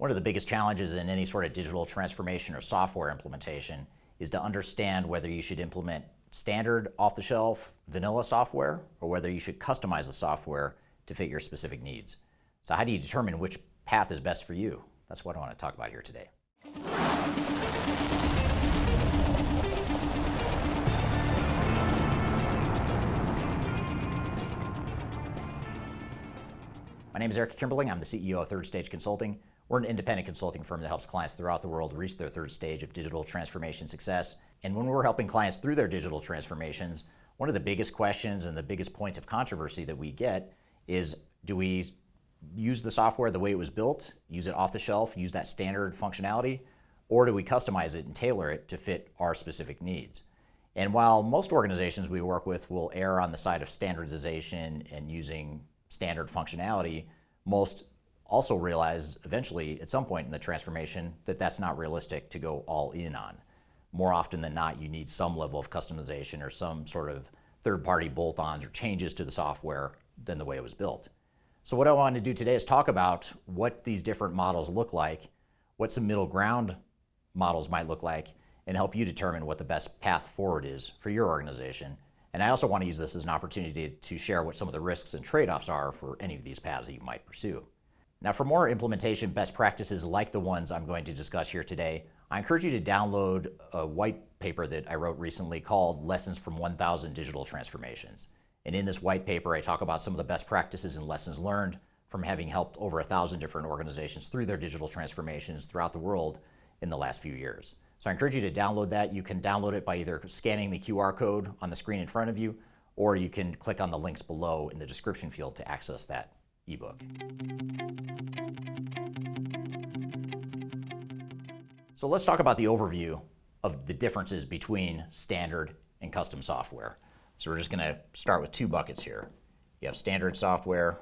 One of the biggest challenges in any sort of digital transformation or software implementation is to understand whether you should implement standard off-the-shelf vanilla software or whether you should customize the software to fit your specific needs. So how do you determine which path is best for you? That's what I want to talk about here today. My name is Eric Kimberling. I'm the CEO of Third Stage Consulting. We're an independent consulting firm that helps clients throughout the world reach their third stage of digital transformation success. And when we're helping clients through their digital transformations, one of the biggest questions and the biggest points of controversy that we get is, do we use the software the way it was built, use it off the shelf, use that standard functionality, or do we customize it and tailor it to fit our specific needs? And while most organizations we work with will err on the side of standardization and using standard functionality, most also realize eventually at some point in the transformation that that's not realistic to go all in on. More often than not, you need some level of customization or some sort of third-party bolt-ons or changes to the software than the way it was built. So what I want to do today is talk about what these different models look like, what some middle ground models might look like, and help you determine what the best path forward is for your organization. And I also want to use this as an opportunity to share what some of the risks and trade-offs are for any of these paths that you might pursue. Now, for more implementation best practices like the ones I'm going to discuss here today, I encourage you to download a white paper that I wrote recently called Lessons from 1,000 Digital Transformations. And in this white paper, I talk about some of the best practices and lessons learned from having helped over 1,000 different organizations through their digital transformations throughout the world in the last few years. So I encourage you to download that. You can download it by either scanning the QR code on the screen in front of you, or you can click on the links below in the description field to access that ebook. So let's talk about the overview of the differences between standard and custom software. So we're just going to start with two buckets here. You have standard software,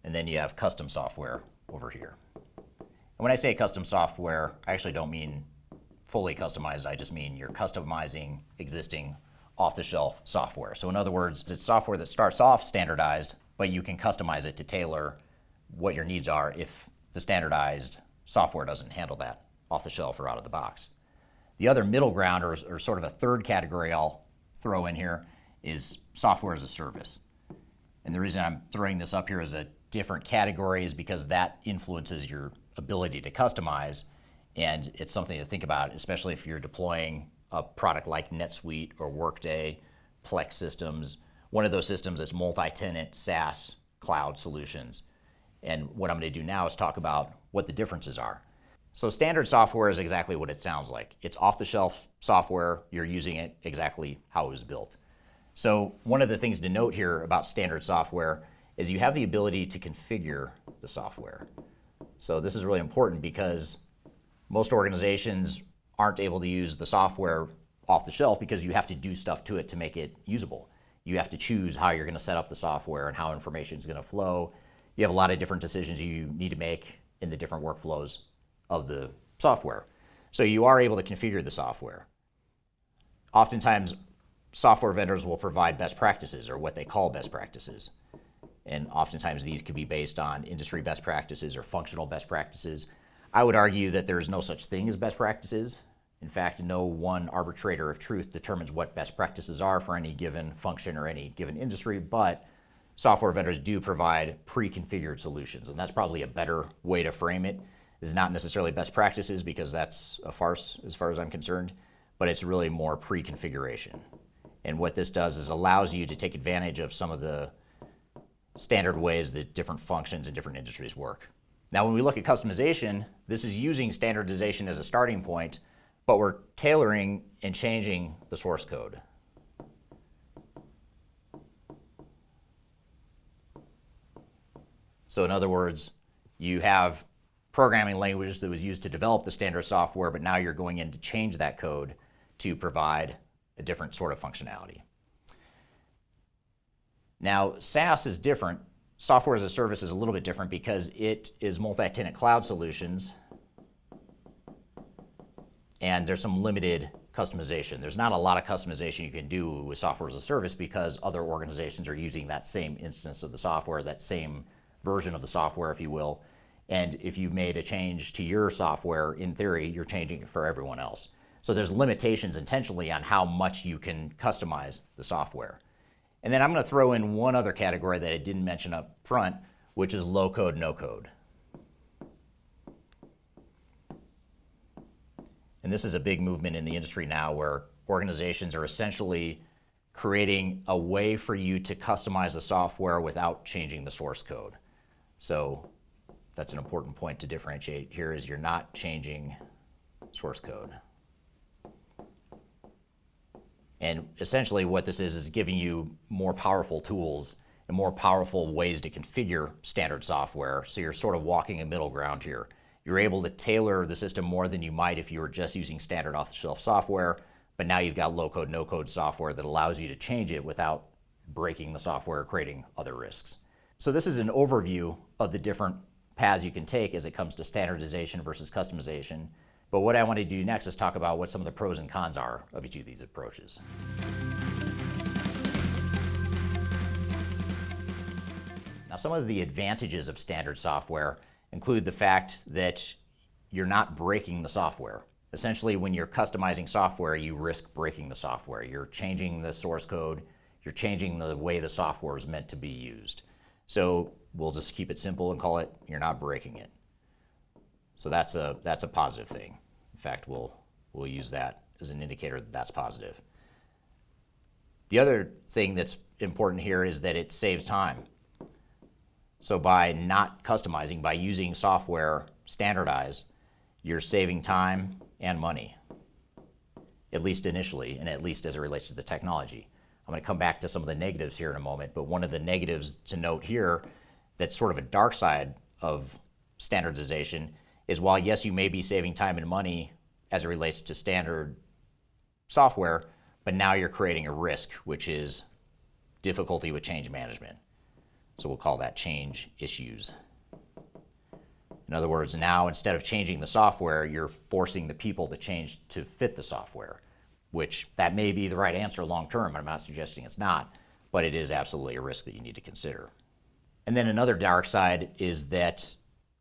and then you have custom software over here. And when I say custom software, I actually don't mean fully customized. I just mean you're customizing existing off-the-shelf software. So in other words, it's software that starts off standardized, but you can customize it to tailor what your needs are if the standardized software doesn't handle that off the shelf or out of the box. The other middle ground, or sort of a third category I'll throw in here, is software as a service. And the reason I'm throwing this up here as a different category is because that influences your ability to customize, and it's something to think about, especially if you're deploying a product like NetSuite or Workday, Plex systems, one of those systems that's multi-tenant SaaS cloud solutions. And what I'm going to do now is talk about what the differences are. So standard software is exactly what it sounds like. It's off-the-shelf software. You're using it exactly how it was built. So one of the things to note here about standard software is you have the ability to configure the software. So this is really important because most organizations aren't able to use the software off the shelf because you have to do stuff to it to make it usable. You have to choose how you're going to set up the software and how information is going to flow. You have a lot of different decisions you need to make in the different workflows of the software. So you are able to configure the software. Oftentimes, software vendors will provide best practices or what they call best practices. And oftentimes these could be based on industry best practices or functional best practices. I would argue that there's no such thing as best practices. In fact, no one arbitrator of truth determines what best practices are for any given function or any given industry, but software vendors do provide pre-configured solutions, and that's probably a better way to frame it. It's not necessarily best practices because that's a farce as far as I'm concerned, but it's really more pre-configuration. And what this does is allows you to take advantage of some of the standard ways that different functions in different industries work. Now, when we look at customization, this is using standardization as a starting point, but we're tailoring and changing the source code. So in other words, you have programming language that was used to develop the standard software, but now you're going in to change that code to provide a different sort of functionality. Now, SaaS is different. Software as a service is a little bit different because it is multi-tenant cloud solutions, and there's some limited customization. There's not a lot of customization you can do with software as a service because other organizations are using that same instance of the software, that same version of the software, if you will, And if you made a change to your software, in theory, you're changing it for everyone else. So there's limitations intentionally on how much you can customize the software. And then I'm going to throw in one other category that I didn't mention up front, which is low code, no code. And this is a big movement in the industry now where organizations are essentially creating a way for you to customize the software without changing the source code. So that's an important point to differentiate here is you're not changing source code. And essentially what this is giving you more powerful tools and more powerful ways to configure standard software. So you're sort of walking a middle ground here. You're able to tailor the system more than you might if you were just using standard off-the-shelf software, but now you've got low-code, no-code software that allows you to change it without breaking the software or creating other risks. So this is an overview of the different paths you can take as it comes to standardization versus customization. But what I want to do next is talk about what some of the pros and cons are of each of these approaches. Now, some of the advantages of standard software include the fact that you're not breaking the software. Essentially, when you're customizing software, you risk breaking the software. You're changing the source code. You're changing the way the software is meant to be used. So we'll just keep it simple and call it, you're not breaking it. So that's a positive thing. In fact, we'll use that as an indicator that that's positive. The other thing that's important here is that it saves time. So by not customizing, by using software standardized, you're saving time and money, at least initially, and at least as it relates to the technology. I'm going to come back to some of the negatives here in a moment, but one of the negatives to note here that's sort of a dark side of standardization is while yes, you may be saving time and money as it relates to standard software, but now you're creating a risk, which is difficulty with change management. So we'll call that change issues. In other words, now instead of changing the software, you're forcing the people to change to fit the software, which that may be the right answer long term. I'm not suggesting it's not, but it is absolutely a risk that you need to consider. And then another dark side is that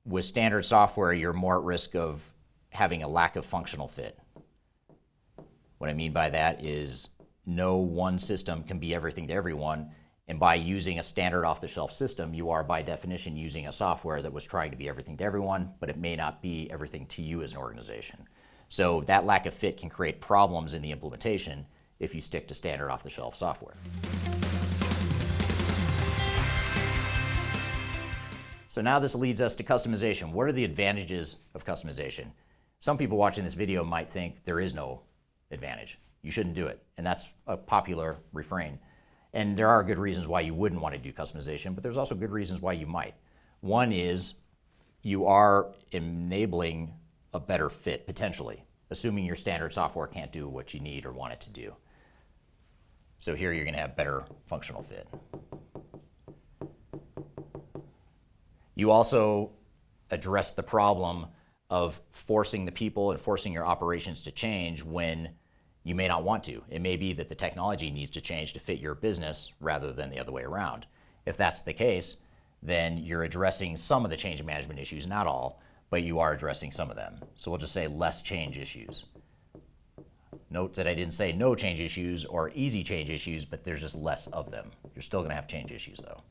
with standard software, you're more at risk of having a lack of functional fit. What I mean by that is no one system can be everything to everyone. And by using a standard off-the-shelf system, you are by definition using a software that was trying to be everything to everyone, but it may not be everything to you as an organization. So that lack of fit can create problems in the implementation if you stick to standard off-the-shelf software. So now this leads us to customization. What are the advantages of customization? Some people watching this video might think there is no advantage. You shouldn't do it. And that's a popular refrain. And there are good reasons why you wouldn't want to do customization, but there's also good reasons why you might. One is you are enabling a better fit, potentially, assuming your standard software can't do what you need or want it to do. So here you're going to have better functional fit. You also address the problem of forcing the people and forcing your operations to change when you may not want to. It may be that the technology needs to change to fit your business rather than the other way around. If that's the case, then you're addressing some of the change management issues, not all, but you are addressing some of them. So we'll just say less change issues. Note that I didn't say no change issues or easy change issues, but there's just less of them. You're still going to have change issues though.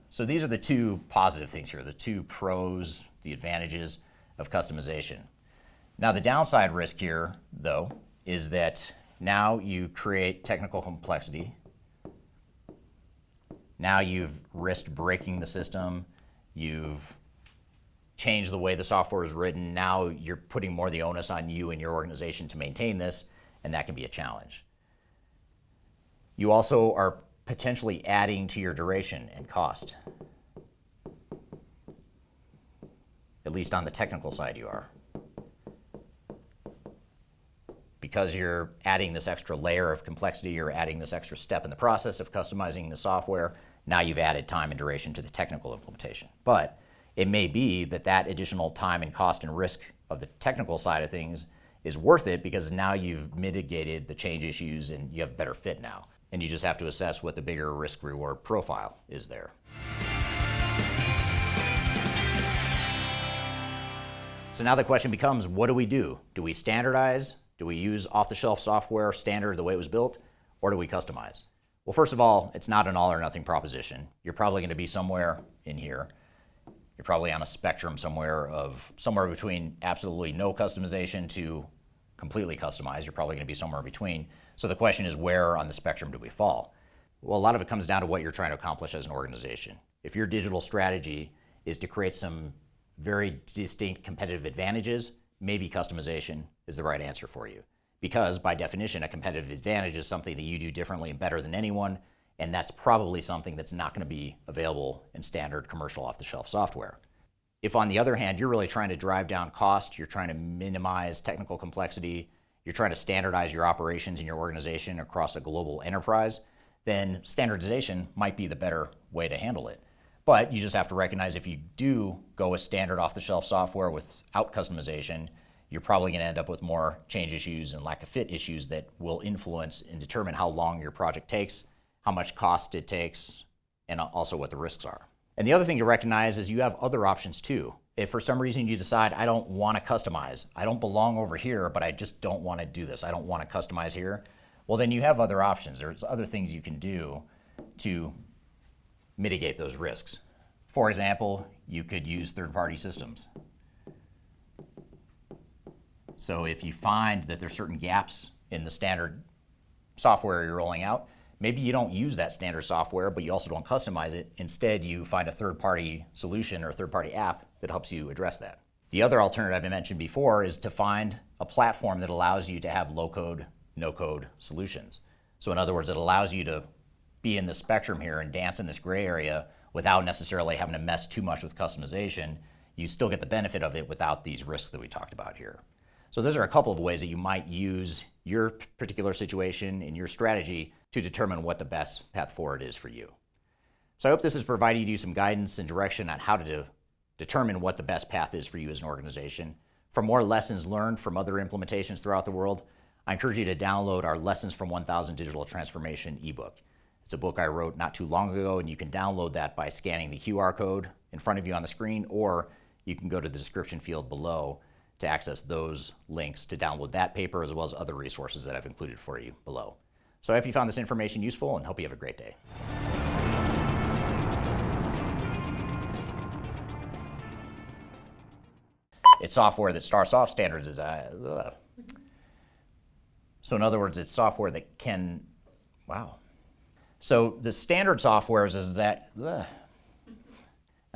So these are the two positive things here, the two pros, the advantages of customization. Now the downside risk here, though, is that now you create technical complexity. Now you've risked breaking the system. You've changed the way the software is written. Now you're putting more of the onus on you and your organization to maintain this, and that can be a challenge. You also are potentially adding to your duration and cost. At least on the technical side you are. Because you're adding this extra layer of complexity, you're adding this extra step in the process of customizing the software, now you've added time and duration to the technical implementation. But it may be that that additional time and cost and risk of the technical side of things is worth it because now you've mitigated the change issues and you have better fit now. And you just have to assess what the bigger risk-reward profile is there. So now the question becomes, what do we do? Do we standardize? Do we use off-the-shelf software standard the way it was built? Or do we customize? Well, first of all, it's not an all or nothing proposition. You're probably going to be somewhere in here. You're probably on a spectrum somewhere between absolutely no customization to completely customized. You're probably going to be somewhere in between. So the question is, where on the spectrum do we fall? Well, a lot of it comes down to what you're trying to accomplish as an organization. If your digital strategy is to create some very distinct competitive advantages, maybe customization is the right answer for you. Because by definition, a competitive advantage is something that you do differently and better than anyone, and that's probably something that's not going to be available in standard commercial off-the-shelf software. If on the other hand, you're really trying to drive down cost, you're trying to minimize technical complexity, you're trying to standardize your operations in your organization across a global enterprise, then standardization might be the better way to handle it. But you just have to recognize if you do go with standard off-the-shelf software without customization, you're probably going to end up with more change issues and lack of fit issues that will influence and determine how long your project takes, how much cost it takes, and also what the risks are. And the other thing to recognize is you have other options too. If for some reason you decide, I don't want to customize, I don't belong over here, but I just don't want to do this, I don't want to customize here, well then you have other options. There's other things you can do to mitigate those risks. For example, you could use third-party systems. So if you find that there's certain gaps in the standard software you're rolling out, maybe you don't use that standard software, but you also don't customize it. Instead, you find a third-party solution or a third-party app that helps you address that. The other alternative I mentioned before is to find a platform that allows you to have low-code, no-code solutions. So in other words, it allows you to be in the spectrum here and dance in this gray area without necessarily having to mess too much with customization. You still get the benefit of it without these risks that we talked about here. So those are a couple of ways that you might use your particular situation and your strategy to determine what the best path forward is for you. So I hope this has provided you some guidance and direction on how to determine what the best path is for you as an organization. For more lessons learned from other implementations throughout the world, I encourage you to download our Lessons from 1000 Digital Transformation ebook. It's a book I wrote not too long ago, and you can download that by scanning the QR code in front of you on the screen, or you can go to the description field below to access those links to download that paper as well as other resources that I've included for you below. So I hope you found this information useful and hope you have a great day. It's software that starts off standardized. So in other words, it's software that can, wow. So the standard software is that, now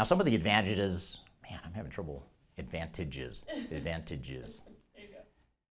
some of the advantages, man, I'm having trouble. Advantages.